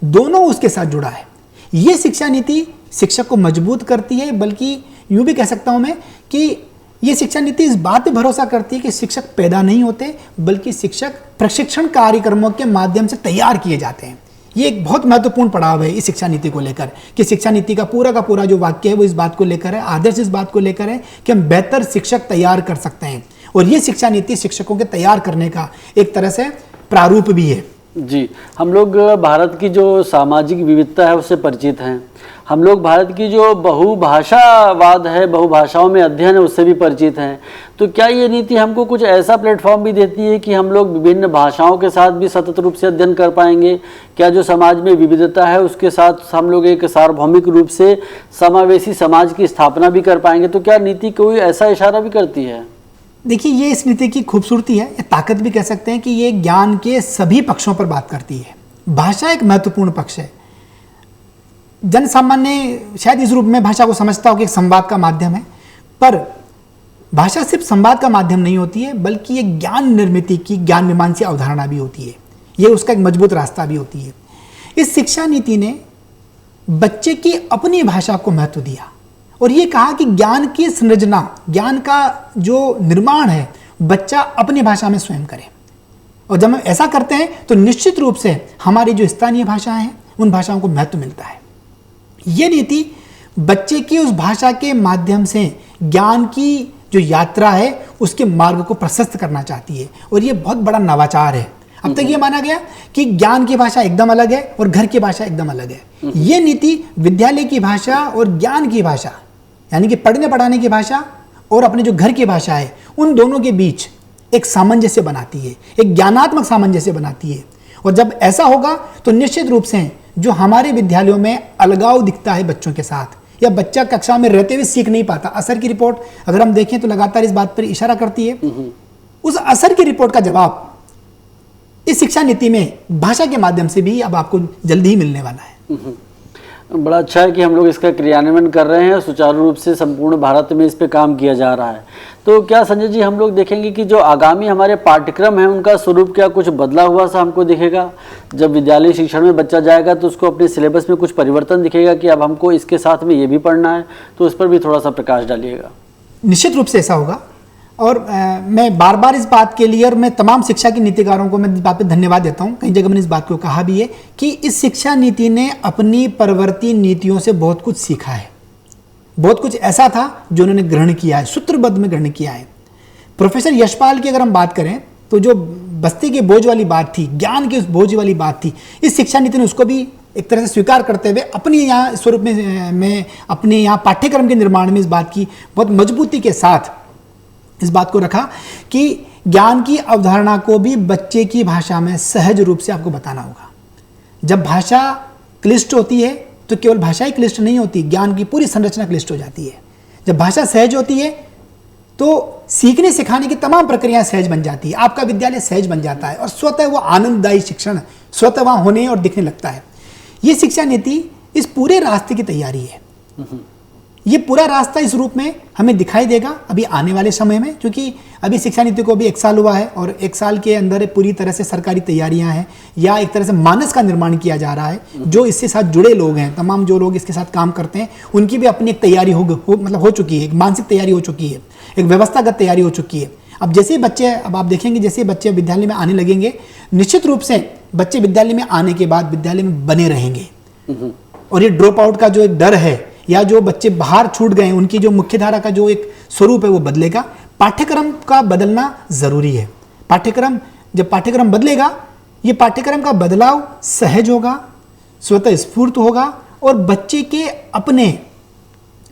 दोनों उसके साथ जुड़ा है। ये शिक्षा नीति शिक्षक को मजबूत करती है, बल्कि यूं भी कह सकता हूं मैं कि ये शिक्षा नीति इस बात पे भरोसा करती है कि शिक्षक पैदा नहीं होते बल्कि शिक्षक प्रशिक्षण कार्यक्रमों के माध्यम से तैयार किए जाते हैं। ये एक बहुत महत्वपूर्ण पड़ाव है इस शिक्षा नीति को लेकर, कि शिक्षा नीति का पूरा जो वाक्य है वो इस बात को लेकर है, आदर्श इस बात को लेकर है कि हम बेहतर शिक्षक तैयार कर सकते हैं। और ये शिक्षा नीति शिक्षकों के तैयार करने का एक तरह से प्रारूप भी है। जी, हम लोग भारत की जो सामाजिक विविधता है उससे परिचित हैं। हम लोग भारत की जो बहुभाषावाद है, बहुभाषाओं में अध्ययन है, उससे भी परिचित हैं। तो क्या ये नीति हमको कुछ ऐसा प्लेटफॉर्म भी देती है कि हम लोग विभिन्न भाषाओं के साथ भी सतत रूप से अध्ययन कर पाएंगे? क्या जो समाज में विविधता है उसके साथ हम लोग एक सार्वभौमिक रूप से समावेशी समाज की स्थापना भी कर पाएंगे? तो क्या नीति कोई ऐसा इशारा भी करती है? देखिए, ये इस नीति की खूबसूरती है, या ताकत भी कह सकते हैं कि ये ज्ञान के सभी पक्षों पर बात करती है। भाषा एक महत्वपूर्ण पक्ष है। जन सामान्य शायद इस रूप में भाषा को समझता हो कि एक संवाद का माध्यम है, पर भाषा सिर्फ संवाद का माध्यम नहीं होती है, बल्कि ये ज्ञान निर्मिति की, ज्ञान मीमांसा अवधारणा भी होती है। ये उसका एक मजबूत रास्ता भी होती है। इस शिक्षा नीति ने बच्चे की अपनी भाषा को महत्व दिया और ये कहा कि ज्ञान की संरचना, ज्ञान का जो निर्माण है, बच्चा अपनी भाषा में स्वयं करे। और जब हम ऐसा करते हैं तो निश्चित रूप से हमारी जो स्थानीय भाषाएं हैं उन भाषाओं को महत्व मिलता है। ये नीति बच्चे की उस भाषा के माध्यम से ज्ञान की जो यात्रा है उसके मार्ग को प्रशस्त करना चाहती है, और ये बहुत बड़ा नवाचार है। अब तक ये माना गया कि ज्ञान की भाषा एकदम अलग है और घर की भाषा एकदम अलग है। ये नीति विद्यालय की भाषा और ज्ञान की भाषा, यानी कि पढ़ने पढ़ाने की भाषा और अपने जो घर की भाषा है, उन दोनों के बीच एक सामंजस्य बनाती है, एक ज्ञानात्मक सामंजस्य बनाती है। और जब ऐसा होगा तो निश्चित रूप से जो हमारे विद्यालयों में अलगाव दिखता है बच्चों के साथ, या बच्चा कक्षा में रहते हुए सीख नहीं पाता, असर की रिपोर्ट अगर हम देखें तो लगातार इस बात पर इशारा करती है। उस असर की रिपोर्ट का जवाब इस शिक्षा नीति में भाषा के माध्यम से भी अब आपको जल्दी ही मिलने वाला है। बड़ा अच्छा है कि हम लोग इसका क्रियान्वयन कर रहे हैं, सुचारू रूप से संपूर्ण भारत में इस पे काम किया जा रहा है। तो क्या संजय जी, हम लोग देखेंगे कि जो आगामी हमारे पाठ्यक्रम है उनका स्वरूप क्या कुछ बदला हुआ सा हमको दिखेगा? जब विद्यालय शिक्षण में बच्चा जाएगा तो उसको अपने सिलेबस में कुछ परिवर्तन दिखेगा कि अब हमको इसके साथ में ये भी पढ़ना है? तो उस पर भी थोड़ा सा प्रकाश डालिएगा। निश्चित रूप से ऐसा होगा, और मैं बार बार इस बात के लिए, और मैं तमाम शिक्षा के नीतिकारों को मैं इस बात पे धन्यवाद देता हूँ। कई जगह मैंने इस बात को कहा भी है कि इस शिक्षा नीति ने अपनी परिवर्ती नीतियों से बहुत कुछ सीखा है। बहुत कुछ ऐसा था जो उन्होंने ग्रहण किया है, सूत्रबद्ध में ग्रहण किया है। प्रोफेसर यशपाल की अगर हम बात करें तो जो बस्ती के बोझ वाली बात थी, ज्ञान के उस बोझ वाली बात थी, इस शिक्षा नीति ने उसको भी एक तरह से स्वीकार करते हुए अपनी यहाँ स्वरूप में अपने यहाँ पाठ्यक्रम के निर्माण में इस बात की बहुत मजबूती के साथ इस बात को रखा कि ज्ञान की अवधारणा को भी बच्चे की भाषा में सहज रूप से आपको बताना होगा। जब भाषा क्लिष्ट होती है तो केवल भाषा ही क्लिष्ट नहीं होती, ज्ञान की पूरी संरचना क्लिष्ट हो जाती है। जब भाषा सहज होती है तो सीखने सिखाने की तमाम प्रक्रियाएं सहज बन जाती है, आपका विद्यालय सहज बन जाता है और स्वतः वो आनंददायी शिक्षण स्वतः वहां होने और दिखने लगता है। ये शिक्षा नीति इस पूरे रास्ते की तैयारी है। ये पूरा रास्ता इस रूप में हमें दिखाई देगा अभी आने वाले समय में, क्योंकि अभी शिक्षा नीति को अभी 1 साल हुआ है और 1 साल के अंदर पूरी तरह से सरकारी तैयारियां हैं या एक तरह से मानस का निर्माण किया जा रहा है। जो इससे साथ जुड़े लोग हैं, तमाम जो लोग इसके साथ काम करते हैं, उनकी भी अपनी एक तैयारी हो चुकी है, एक मानसिक तैयारी हो चुकी है, एक व्यवस्थागत तैयारी हो चुकी है। अब जैसे बच्चे, अब आप देखेंगे जैसे बच्चे विद्यालय में आने लगेंगे, निश्चित रूप से बच्चे विद्यालय में आने के बाद विद्यालय में बने रहेंगे और ये ड्रॉप आउट का जो एक डर है या जो बच्चे बाहर छूट गए उनकी जो मुख्य धारा का जो एक स्वरूप है वो बदलेगा। पाठ्यक्रम का बदलना जरूरी है। जब पाठ्यक्रम बदलेगा, ये पाठ्यक्रम का बदलाव सहज होगा, स्वतः स्फूर्त होगा और बच्चे के अपने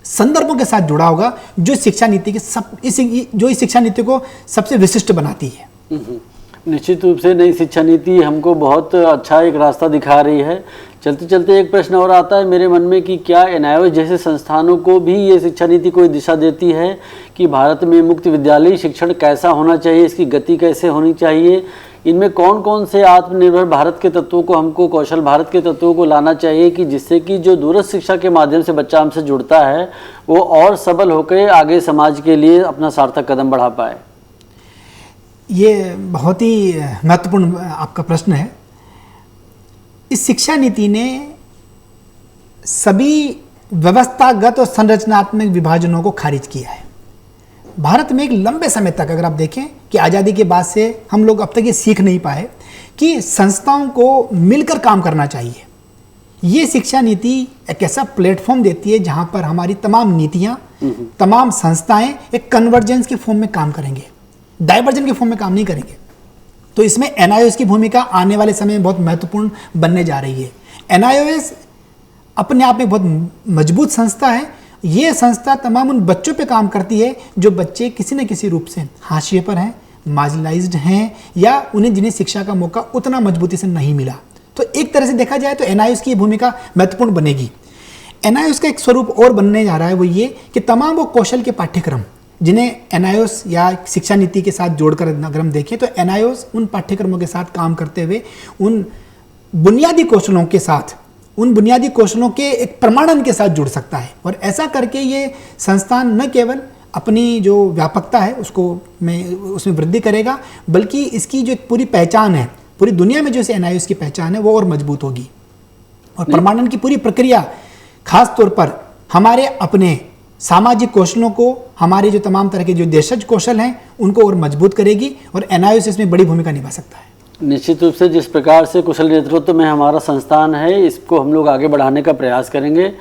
संदर्भों के साथ जुड़ा होगा, जो शिक्षा नीति के इस शिक्षा नीति को सबसे विशिष्ट बनाती है। निश्चित रूप से नई शिक्षा नीति हमको बहुत अच्छा एक रास्ता दिखा रही है। चलते चलते एक प्रश्न और आता है मेरे मन में कि क्या एनआईओएस जैसे संस्थानों को भी ये शिक्षा नीति कोई दिशा देती है कि भारत में मुक्त विद्यालयी शिक्षण कैसा होना चाहिए, इसकी गति कैसे होनी चाहिए, इनमें कौन कौन से आत्मनिर्भर भारत के तत्वों को, हमको कौशल भारत के तत्वों को लाना चाहिए कि जिससे कि जो दूरस्थ शिक्षा के माध्यम से बच्चा हमसे जुड़ता है वो और सबल होकर आगे समाज के लिए अपना सार्थक कदम बढ़ा पाए। ये बहुत ही महत्वपूर्ण आपका प्रश्न है। इस शिक्षा नीति ने सभी व्यवस्थागत और संरचनात्मक विभाजनों को खारिज किया है। भारत में एक लंबे समय तक अगर आप देखें कि आज़ादी के बाद से हम लोग अब तक ये सीख नहीं पाए कि संस्थाओं को मिलकर काम करना चाहिए। ये शिक्षा नीति एक ऐसा प्लेटफॉर्म देती है जहां पर हमारी तमाम नीतियां, तमाम संस्थाएं एक कन्वर्जेंस के फॉर्म में काम करेंगे, डाइवर्जन के फॉर्म में काम नहीं करेंगे। तो इसमें NIOS की भूमिका आने वाले समय में बहुत महत्वपूर्ण बनने जा रही है। NIOS अपने आप में बहुत मजबूत संस्था है। ये संस्था तमाम उन बच्चों पे काम करती है जो बच्चे किसी न किसी रूप से हाशिए पर हैं, मार्जिनलाइज्ड हैं, या उन्हें जिन्हें शिक्षा का मौका उतना मजबूती से नहीं मिला। तो एक तरह से देखा जाए तो NIOS की भूमिका महत्वपूर्ण बनेगी। NIOS का एक स्वरूप और बनने जा रहा है, वो ये कि तमाम वो कौशल के पाठ्यक्रम जिन्हें NIOS या शिक्षा नीति के साथ जोड़कर अगर हम देखें तो NIOS उन पाठ्यक्रमों के साथ काम करते हुए उन बुनियादी कौशलों के साथ, उन बुनियादी कौशलों के एक प्रमाणन के साथ जुड़ सकता है। और ऐसा करके ये संस्थान न केवल अपनी जो व्यापकता है उसमें वृद्धि करेगा, बल्कि इसकी जो एक पूरी पहचान है, पूरी दुनिया में जो NIOS की पहचान है वो और मजबूत होगी। और प्रमाणन की पूरी प्रक्रिया खास तौर पर हमारे अपने सामाजिक कौशलों को, हमारे जो तमाम तरह के जो देशज कौशल हैं उनको और मजबूत करेगी, और NIOS इसमें बड़ी भूमिका निभा सकता है। निश्चित रूप से जिस प्रकार से कुशल नेतृत्व में हमारा संस्थान है, इसको हम लोग आगे बढ़ाने का प्रयास करेंगे।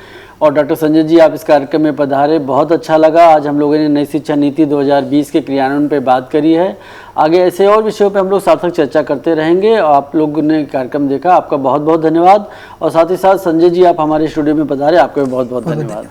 और डॉक्टर संजय जी, आप इस कार्यक्रम में पधारे, बहुत अच्छा लगा। आज हम लोगों ने नई शिक्षा नीति 2020 के क्रियान्वयन पे बात करी है। आगे ऐसे और विषयों पे हम लोग सार्थक चर्चा करते रहेंगे। आप लोगों ने कार्यक्रम देखा, आपका बहुत बहुत धन्यवाद। और साथ ही साथ संजय जी, आप हमारे स्टूडियो में पधारे, आपका भी बहुत बहुत धन्यवाद।